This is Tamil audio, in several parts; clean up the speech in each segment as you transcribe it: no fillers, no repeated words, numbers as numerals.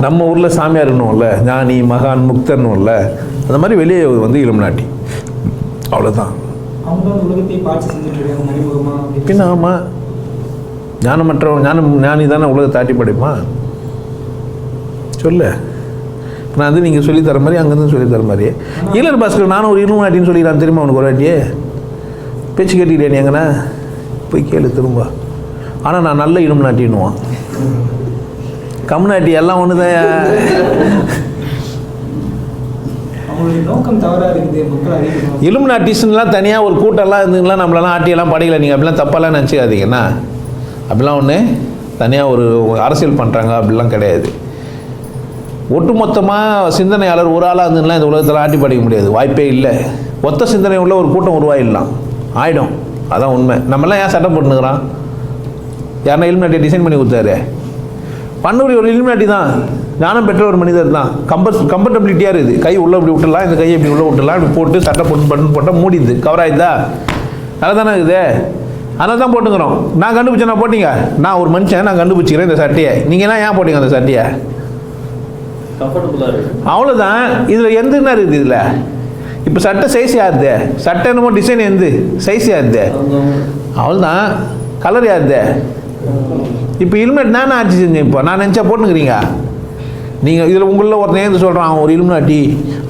நம்ம ஊரில் சாமியார் இன்னும்ல, ஞானி மகான் முக்தர்னும்ல, அந்த மாதிரி வெளியே வந்து இலுமினாட்டி. அவ்வளோதான். பின்ன ஆமாம், ஞானி தானே உலகத்தை ஆட்டி படைப்பான். சொல்லு, நான் வந்து நீங்கள் சொல்லித்தர மாதிரி அங்கேருந்து சொல்லித்தர மாதிரியே. ஈழர் பாஸ்கர் நானும் ஒரு இலுமினாட்டின்னு சொல்லிடுறான் தெரியுமா உனக்கு ஒரு வாட்டியே? பேச்சு கேட்டுக்கிட்டே நீ எங்கன்னா போய் கேளு திரும்ப. ஆனால் நான் நல்ல இலுமினாட்டின்னுவான். கம்நாட்டி எல்லாம் ஒன்று தான். இலுமினாட்டிஸ்லாம் தனியாக ஒரு கூட்டம்லாம் இருந்துங்களா, நம்மளெல்லாம் ஆட்டியெல்லாம் படையில. நீங்கள் அப்படிலாம் தப்பாலாம் நினச்சிக்காதீங்கண்ணா. அப்படிலாம் ஒன்று தனியாக ஒரு அரசியல் பண்ணுறாங்க அப்படிலாம் கிடையாது. ஒட்டுமொத்தமாக சிந்தனையாளர் ஒரு ஆளாக இருந்துலாம் இந்த உலகத்தில் ஆட்டி படைக்க முடியாது, வாய்ப்பே இல்லை. ஒத்த சிந்தனை உள்ள ஒரு கூட்டம் உருவாயிடலாம், ஆகிடும். அதான் உண்மை. நம்மளாம் ஏன் சட்டம் போட்டுனுக்குறான்? யாருன்னா இலுமினாட்டியை டிசைன் பண்ணி கொடுத்தாரு? பண்ணூரி ஒரு இலுமினாட்டி தான், ஞானம் பெற்ற ஒரு மனிதர் தான். கம்ஃபர்டபிலிட்டியாக இருக்குது. கை உள்ளே இப்படி விட்டுடலாம், இந்த கையை இப்படி உள்ளே விட்டுடலாம், இப்படி போட்டு சட்டை போட்டு பட்டன் போட்டால் மூடிது, கவர் ஆகிடுதா? நல்லா தானே இருக்குது. அதனால தான் போட்டுக்கிறோம். நான் கண்டுபிடிச்சேன், நான் போட்டிங்க. நான் ஒரு மனுஷன், நான் கண்டுபிடிச்சிக்கிறேன் இந்த சட்டையை. நீங்கள்லாம் ஏன் போட்டிங்க அந்த சட்டையை? அவ்வளோதான். இதில் எந்தன்னா இருக்குது? இதில் இப்போ சட்டை சைஸ் யாருது? சட்டை என்னமோ டிசைன் எந்த சைஸ் யாருது? அவ்வளோதான். கலர் யாருது? இப்போ இலுமினாட்டி நான் ஆட்சி செஞ்சேன். இப்போ நான் நினச்சா போட்டுக்கிறீங்க நீங்கள். இதில் உங்களில் ஒருத்தன் ஏந்து சொல்கிறான் அவன் ஒரு இலுமினாட்டி,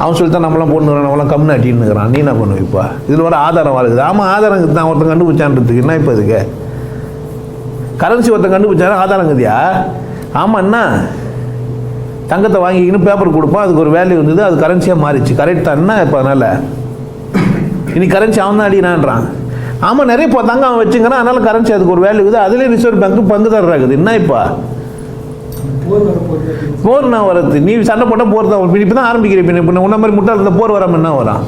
அவன் சொல்லித்தான் நம்மளாம் போட்டுக்கிறான், நம்மளாம் கம்நாட்டின்னுக்கிறான். நீ என்ன பண்ணுவ? இப்போ இதில் ஒரு ஆதாரம் வருது. ஆமாம், ஆதாரங்குது தான். ஒருத்தன் கண்டுபிடிச்சான்றதுக்கு என்ன இப்போ இதுக்கு? கரன்சி ஒருத்தன் கண்டுபிடிச்சாரு, ஆதாரங்குதியா? ஆமாம், என்ன தங்கத்தை வாங்கிக்கின்னு பேப்பர் கொடுப்பான், அதுக்கு ஒரு வேல்யூ இருந்தது, அது கரன்சியாக மாறிச்சு. கரெக்ட் தான். என்ன இப்போ அதனால் இன்னைக்கு கரன்சி அவன் தான் அடினான்றான். ஆமாம், நிறைய இப்போ தங்கம் அவன் வச்சுங்கிறான், அதனால் கரன்சி அதுக்கு ஒரு வேல்யூ இருக்குது. அதுலேயே ரிசர்வ் பேங்க்கு பங்குதாரர் இருக்குது. என்ன இப்போ போர் நான் வரது? நீ சண்டை போட்டால் போர் தான். இப்போ தான் ஆரம்பிக்கிறேன். இப்போ உன்ன மாதிரி முட்டாள் இந்த போர் வராமல் என்ன வரான்?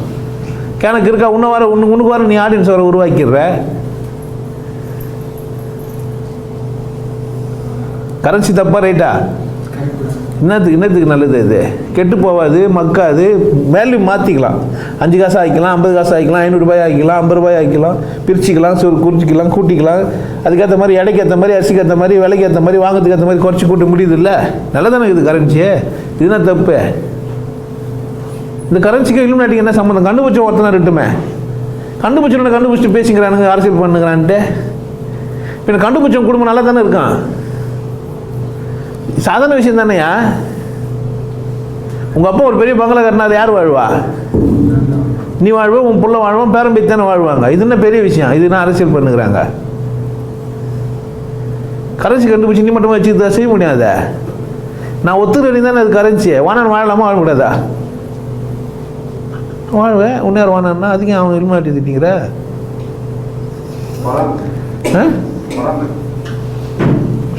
எனக்கு இருக்கா உன்ன வர உனக்கு வர நீ ஆடியன்ஸ் வர உருவாக்கிடுற. கரன்சி தப்பா ரைட்டா? இன்னத்துக்கு நல்லது? இது கெட்டு போகாது, மக்காது. வேல்யூ மாற்றிக்கலாம். 5 காசு ஆகிக்கலாம், 50 காசு ஆகிக்கலாம், 500 ரூபாய் ஆகிக்கலாம், 50 ரூபாய் ஆகிக்கலாம், பிரிச்சுக்கலாம், குறிச்சிக்கலாம், கூட்டிக்கலாம். அதுக்கேற்ற மாதிரி, எடைக்கு ஏற்ற மாதிரி, அரிசிக்கு ஏற்ற மாதிரி, விலைக்கு ஏற்ற மாதிரி, வாங்கிறதுக்கு ஏற்ற மாதிரி குறைச்சி கூட்ட முடியுது இல்லை? நல்லதானே இது கரன்சியே? இதுதான் தப்பு. இந்த கரன்சிக்கு இலுமினாட்டிக்கு என்ன சம்மந்தம்? கண்டுபிடிச்ச ஒருத்தனை ரெட்டுமே கண்டுபிடிச்சிட்டு பேசிக்கிறானுங்க, அரசியல் பண்ணுங்கிறான்ட்டு. இப்போ கண்டுபிடிச்சவன் குடும்பம் நல்லா தானே இருக்கான். சாதாரண விஷயம் தானேயா? உங்கள் அப்பா ஒரு பெரிய பங்களா கட்டினா அது யார் வாழ்வா? நீ வாழ்வா, உன் பிள்ளை வாழ்வான், பேரம்பேத்தி தானே வாழ்வாங்க. இது என்ன பெரிய விஷயம்? இது என்ன அரசியல் பண்ணுகிறாங்க? கரன்சி கண்டுபிடிச்சி நீ மட்டும் வச்சு செய்ய முடியாத. நான் ஒத்துக்கிறேன் தானே அது கரன்சி. வானான் வாழலாமா வாழக்கூடாதா? வாழ்வேன். உன்னையார் வானான்னா அதுக்கு அவன் இலுமினாட்டி திட்டிங்கிற.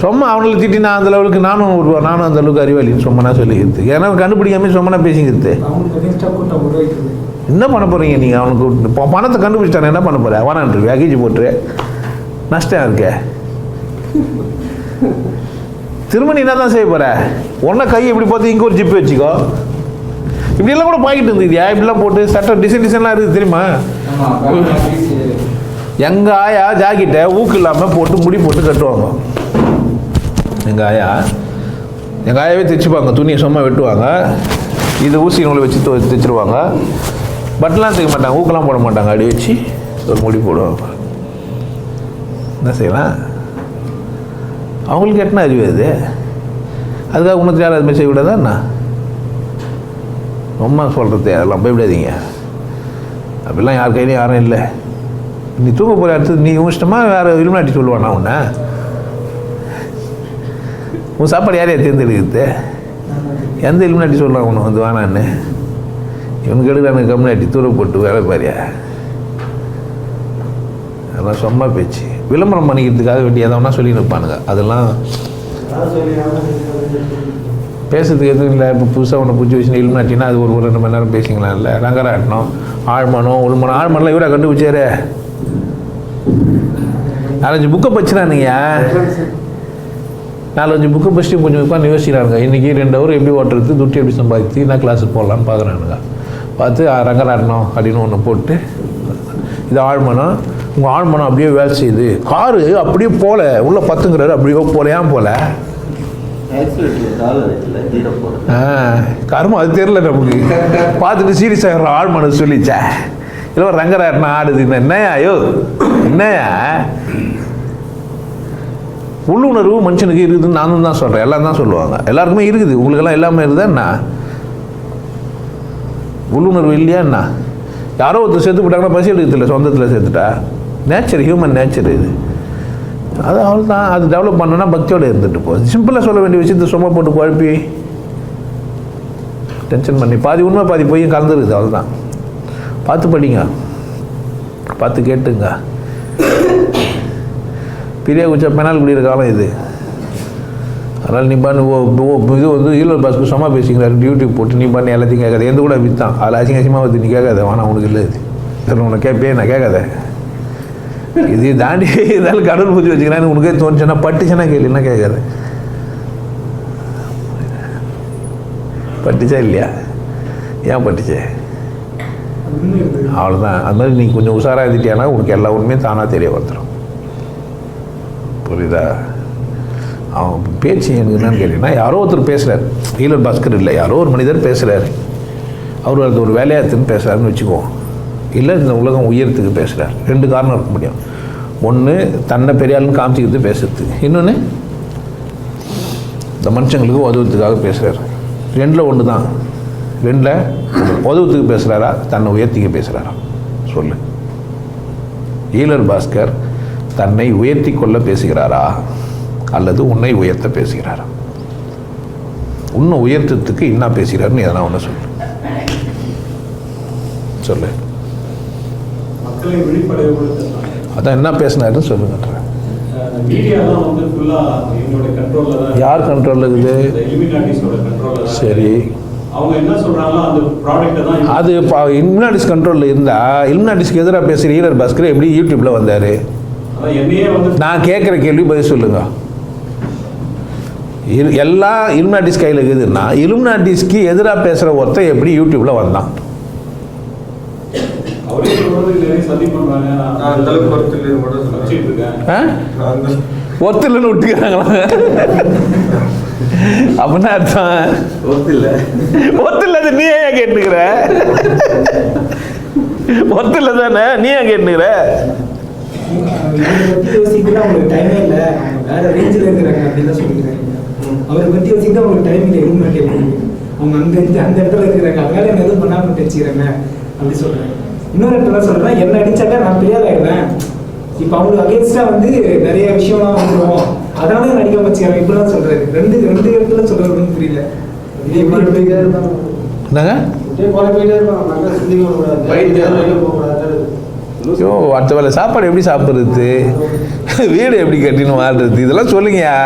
சும்மா அவனுக்கு திட்டி நான் அந்த லெவலுக்கு நானும் அந்த அளவுக்கு அறிவாளின்னு சும்மா சொல்லிக்கிறது. ஏன்னா கண்டுபிடிக்காம சும்மா பேசிக்கிறது. என்ன பண்ண போகிறீங்க நீங்கள்? அவனுக்கு பணத்தை கண்டுபிடிச்சிட்டானே என்ன பண்ண போகிற? வானான்ட்டு வேகேஜ் போட்டுரு, நஷ்டம் இருக்கே. திரும்ப நீ என்ன தான் செய்ய போகிற? ஒன்றை கை இப்படி பார்த்து இங்கே ஒரு ஜிப்பு வச்சுக்கோ. இப்படியெல்லாம் கூட பாக்கிட்டு இருந்துதியா? இப்படிலாம் போட்டு சட்டை டிசைன்லாம் இருக்குது தெரியுமா? எங்கள் ஆயா ஜாக்கெட்டை ஊக்கு இல்லாமல் போட்டு முடி போட்டு கட்டுவாங்க. எங்கள் ஆயாவே தைச்சிப்பாங்க. துணியை சும்மா வெட்டுவாங்க, இது ஊசி நூலை வச்சு தைச்சிருவாங்க. பட்டெலாம் தைக்க மாட்டாங்க, ஊக்கெல்லாம் போட மாட்டாங்க. அடி வச்சு ஒரு முடி போடுவாங்க. என்ன செய்யலாம்? அவங்களுக்கு எட்டனா அறிவு அது. அதுக்காக உனக்கு யாரும் அதுமாதிரி செய்யக்கூடாதா என்ன? ரொம்ப சொல்கிறது அதெல்லாம் பயப்படாதீங்க. அப்படிலாம் யார் கையிலையும் யாரும் இல்லை. நீ தூங்க போகிற இடத்துக்கு நீ இஷ்டமாக வேறு இலுமினாட்டி சொல்லுவானா உன்னை? உன் சாப்பாடு யாரையா தேர்ந்தெடுக்கிறது? எந்த இலுமினாட்டி சொல்கிறான் உன்னை வந்து வேணான்னு? இவனுக்கு எடுக்கிறானு கம்யூனிட்டி தூர போட்டு வேலை பாரியா? அதெல்லாம் சும்மா பேச்சு. விளம்பரம் பண்ணிக்கிறதுக்காக வேண்டிய எதனா சொல்லி நிற்பானுங்க. அதெல்லாம் பேசுறதுக்கு எதுவும் இல்லை. இப்போ புதுசாக ஒன்று பிடிச்சி வச்சுன்னு இலுமினாட்டினா அது ஒரு 2 மணி நேரம் பேசிக்கலாம். இல்லை ரங்கராட்டணும், ஆழ்மனம், உள்மனம். ஆழ்மனம்லாம் இவரா கண்டுபிடிச்சாரு? 4-5 புக்கை பச்சுறானுங்க. 4-5 புக்கை பஸ்ட்டு கொஞ்சம் உட்காந்து யோசிக்கிறானுங்க. இன்றைக்கி 2 ஹவர் எப்படி ஓட்டுறது, துட்டி எப்படி சம்பாதிச்சு என்ன கிளாஸுக்கு போடலான்னு பார்க்குறானுங்க. பார்த்து ரங்கராட்டணும் அப்படின்னு ஒன்று போட்டு, இது ஆழ்மனம். உங்கள் ஆழ்மனம் அப்படியே வேலை செய்யுது. காரு அப்படியே போகல, உள்ளே 10ங்கிறாரு, அப்படியே போல. ஏன் போல? கருமம் அது தெரியல நமக்கு. பார்த்துட்டு சீரியஸ் ஆகிற ஆள் மனசு சொல்லிச்சா இல்லை ரங்கராட்டினம் ஆடுது என்னையா ஐயோ என்னையா உள்ளுணர்வு மனுஷனுக்கு இருக்குதுன்னு நானும் தான் சொல்கிறேன். எல்லாம் தான் சொல்லுவாங்க, எல்லாருக்குமே இருக்குது. உங்களுக்கெல்லாம் எல்லாமே இருக்குதா என்ன? உள்ளுணர்வு இல்லையா என்ன? யாரோ ஒருத்தர் சேர்த்து போட்டாங்கன்னா பசி எடுக்கல, சொந்தத்தில் சேர்த்துட்டா நேச்சர், ஹியூமன் நேச்சர் இது. அது அவள் தான். அது டெவலப் பண்ணணும்னா பக்தியோடு இருந்துட்டு போகுது. சிம்பிளாக சொல்ல வேண்டிய விஷயத்தை சும்மா போட்டு குழப்பி டென்ஷன் பண்ணி பாதி உண்மை பாதி போய் கலந்துருக்குது. அவள் தான். பார்த்து படிங்க, பார்த்து கேட்டுங்க. பெரிய கொஞ்சம் பெனால் குடிக்கிற காலம் இது. அதனால் நீ பண்ணு இது வந்து ஈழர் பாஸ்க்கு சும்மா பேசிக்கிறாரு யூடியூப் போட்டு நீ பண்ணி எல்லாத்தையும் கேட்காது. எந்த கூட வித்தான் அதில் அசிங்கமாக வந்து நீ கேட்காத, வேணா உனக்கு இல்லை இது சரி உனக்கு கேட்பே நான் கேட்காத. இது தாண்டி இருந்தாலும் கடவுள் பூஜை வச்சுக்கிறேன் உனக்கே தோணுச்சுன்னா பட்டுச்சுன்னா கேள்வின்னா கேட்காது. பட்டுச்சா இல்லையா? ஏன் பட்டுச்சு? அவ்வளோதான். அது மாதிரி நீ கொஞ்சம் உஷாராக எழுதிட்டியானா உனக்கு எல்லா உண்மையும் தானாக தெரிய வந்துடும். புரியுதா? அவன் பேச்சு எனக்கு என்னன்னு கேட்டீங்கன்னா, யாரோ ஒருத்தர் பேசுகிறார், ஈழர் பாஸ்கர் இல்லை, யாரோ ஒரு மனிதர் பேசுகிறாரு. அவர் அது ஒரு வேலையாத்துன்னு பேசுகிறாருன்னு வச்சுக்குவோம். இல்லை இந்த உலகம் உயரத்துக்கு பேசுகிறார். ரெண்டு காரணம் இருக்க முடியும். ஒன்று தன்னை பெரியாளுன்னு காமிச்சிக்கிறது பேசுறதுக்கு, இன்னொன்று இந்த மனுஷங்களுக்கு உதவுறதுக்காக பேசுகிறார். ரெண்டில் ஒன்று தான். ரெண்டில் உதவுறதுக்கு பேசுகிறாரா தன்னை உயர்த்திக்க பேசுகிறாரா சொல்லு. ஈழர் பாஸ்கர் தன்னை உயர்த்தி கொள்ள பேசுகிறாரா அல்லது உன்னை உயர்த்த பேசுகிறாரா? உன்னை உயர்த்தத்துக்கு என்ன பேசுகிறாருன்னு எதனா ஒன்று சொல்லு. சொல்லு. அதான் என்ன பேசினாருன்னு சொல்லுங்க. யார் கண்ட்ரோல்ல இருக்குது? சரி, அது இல்லுமினாட்டிஸ் கண்ட்ரோலில் இருந்தால் இல்லுமினாட்டிஸ்க்கு எதிராக பேசுகிற ஈழர் பாஸ்கர் எப்படி யூடியூப்பில் வந்தார்? நான் கேட்குற கேள்வி பதில் சொல்லுங்க. எல்லா இலுமினாட்டிஸ் கையில் இருக்குதுன்னா இலுமினாட்டிஸ்க்கு எதிராக பேசுகிற ஒருத்தன் எப்படி யூடியூப்பில் வந்தான்? ஒருத்தர்லன்னு விட்டுக்கிறாங்களா? அப்படின்னா அர்த்தம் ஒருத்தர் நீ ஏன் கேட்டுக்கிற? ஒருத்தர் தானே நீ ஏன் கேட்டுக்கிற? டைமே இல்லை, வேற ரேஞ்சில் இருக்கிறாங்க அப்படின்னு தான் சொல்லிக்கிறேன். அவரை பற்றி யோசிக்க அவங்களுக்கு டைம் இல்லை. எதுவும் கேட்குறீங்க அவங்க அந்த இடத்துல இருக்கிறாங்க, அதனால என்ன எதுவும் பண்ணாமல் வச்சுக்கிறாங்க அப்படி சொல்கிறேன். இன்னொரு இடத்துல சொல்கிறேன், என்ன அடித்தாக்கா நான் பெரியார் ஆகிடுவேன். இப்போ அவங்களுக்கு அகேன்ஸ்டாக வந்து நிறைய விஷயம்லாம் வந்துடும், அதனால நடிக்க வச்சுக்கிறாங்க இப்படிலாம் சொல்கிறாரு. ரெண்டு இடத்துல சொல்கிறதுன்னு புரியல. இதே மாதிரி போயிட்டே இருப்பாங்க, போயிட்டே இருப்பாங்க, ஐயோ அடுத்த வேலை சாப்பாடு எப்படி சாப்பிட்றது, வீடு எப்படி கட்டின்னு வாழ்றது, இதெல்லாம் சொல்லுங்கயா.